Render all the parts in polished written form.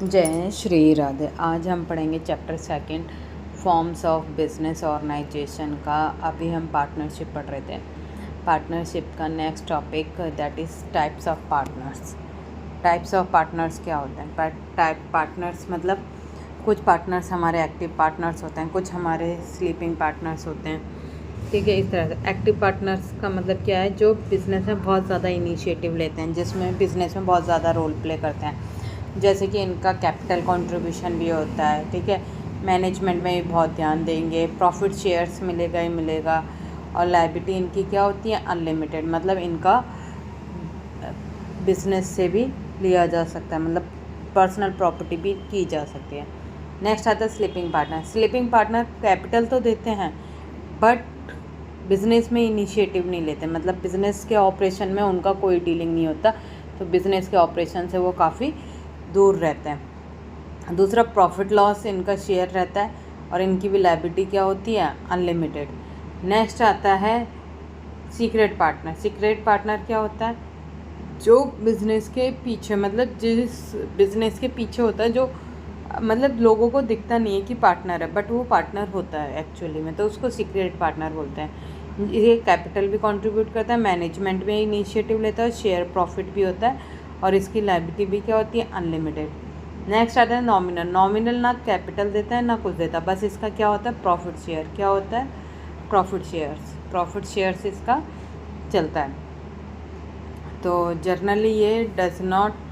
जय श्री राधे। आज हम पढ़ेंगे chapter second forms of business organization का। अभी हम पार्टनरशिप पढ़ रहे थे। पार्टनरशिप का next topic that is types of partners. Types of partners क्या होते हैं? पार्टनर्स मतलब कुछ पार्टनर्स हमारे एक्टिव पार्टनर्स होते हैं, कुछ हमारे स्लीपिंग पार्टनर्स होते हैं। ठीक है, इस तरह से एक्टिव पार्टनर्स का मतलब क्या है? जो बिज़नेस में बहुत ज़्यादा इनिशिएटिव लेते हैं, जिसमें बिज़नेस में बहुत ज़्यादा रोल प्ले करते हैं। जैसे कि इनका कैपिटल कंट्रीब्यूशन भी होता है। ठीक है, मैनेजमेंट में भी बहुत ध्यान देंगे, प्रॉफिट शेयर्स मिलेगा ही मिलेगा, और लायबिलिटी इनकी क्या होती है? अनलिमिटेड, मतलब इनका बिजनेस से भी लिया जा सकता है, मतलब पर्सनल प्रॉपर्टी भी की जा सकती है। नेक्स्ट आता है sleeping partner. Sleeping partner capital तो देते हैं बट बिज़नेस में इनिशिएटिव नहीं लेते, मतलब बिज़नेस के ऑपरेशन में उनका कोई डीलिंग नहीं होता, तो बिज़नेस के ऑपरेशन से वो काफ़ी दूर रहते हैं। दूसरा, प्रॉफिट लॉस इनका शेयर रहता है, और इनकी भी लायबिलिटी क्या होती है? अनलिमिटेड। नेक्स्ट आता है सीक्रेट पार्टनर। सीक्रेट पार्टनर क्या होता है? जो बिज़नेस के पीछे, मतलब जिस बिज़नेस के पीछे होता है, जो मतलब लोगों को दिखता नहीं है कि पार्टनर है, बट वो पार्टनर होता है एक्चुअली में, तो उसको सीक्रेट पार्टनर बोलते हैं। ये कैपिटल भी कंट्रीब्यूट करता है, मैनेजमेंट में इनिशिएटिव लेता है, शेयर प्रॉफिट भी होता है, और इसकी लायबिलिटी भी क्या होती है? अनलिमिटेड। नेक्स्ट आता है नॉमिनल। नॉमिनल ना कैपिटल देता है ना कुछ देता, बस इसका क्या होता है? Profit share. क्या होता है? Profit shares. प्रॉफिट शेयर्स इसका चलता है। तो जर्नली ये डज नॉट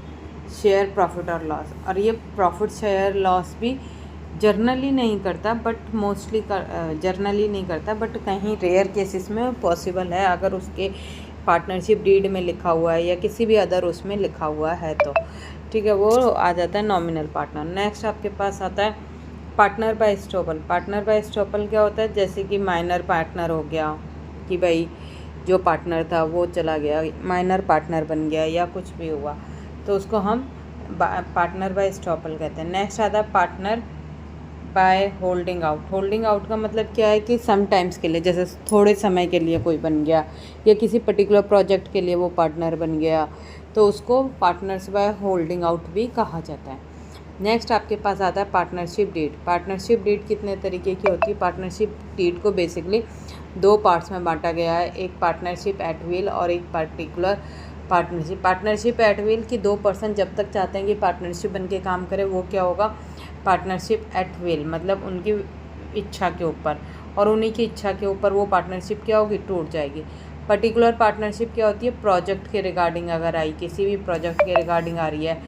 शेयर प्रॉफिट और लॉस, और ये प्रॉफिट शेयर लॉस भी जर्नली नहीं करता, बट मोस्टली जर्नली नहीं करता, बट कहीं रेयर केसेस में पॉसिबल है, अगर उसके पार्टनरशिप डीड में लिखा हुआ है या किसी भी अदर उसमें लिखा हुआ है तो। ठीक है, वो आ जाता है नॉमिनल पार्टनर। नेक्स्ट आपके पास आता है partner by estoppel. Partner by estoppel क्या होता है? जैसे कि माइनर पार्टनर हो गया, कि भाई जो पार्टनर था वो चला गया, माइनर पार्टनर बन गया, या कुछ भी हुआ, तो उसको हम पार्टनर बाय एस्टॉपल कहते हैं। नेक्स्ट आता है partner by holding out. Holding out का मतलब क्या है? कि सम टाइम्स के लिए, जैसे थोड़े समय के लिए कोई बन गया, या किसी पर्टिकुलर प्रोजेक्ट के लिए वो पार्टनर बन गया, तो उसको पार्टनर्स बाय होल्डिंग आउट भी कहा जाता है। नेक्स्ट आपके पास आता है पार्टनरशिप डीड। पार्टनरशिप डीड कितने तरीके की होती है? पार्टनरशिप डीड को बेसिकली दो पार्ट्स में बांटा गया है, एक पार्टनरशिप एट विल और एक particular partnership. Partnership at will कि दो पर्सन जब तक चाहते हैं कि पार्टनरशिप बन के काम करे, वो क्या होगा? पार्टनरशिप एट विल, मतलब उनकी इच्छा के ऊपर, और उन्हीं की इच्छा के ऊपर वो पार्टनरशिप क्या होगी? टूट जाएगी। पर्टिकुलर पार्टनरशिप क्या होती है? प्रोजेक्ट के रिगार्डिंग अगर आई, किसी भी प्रोजेक्ट के रिगार्डिंग आ रही है,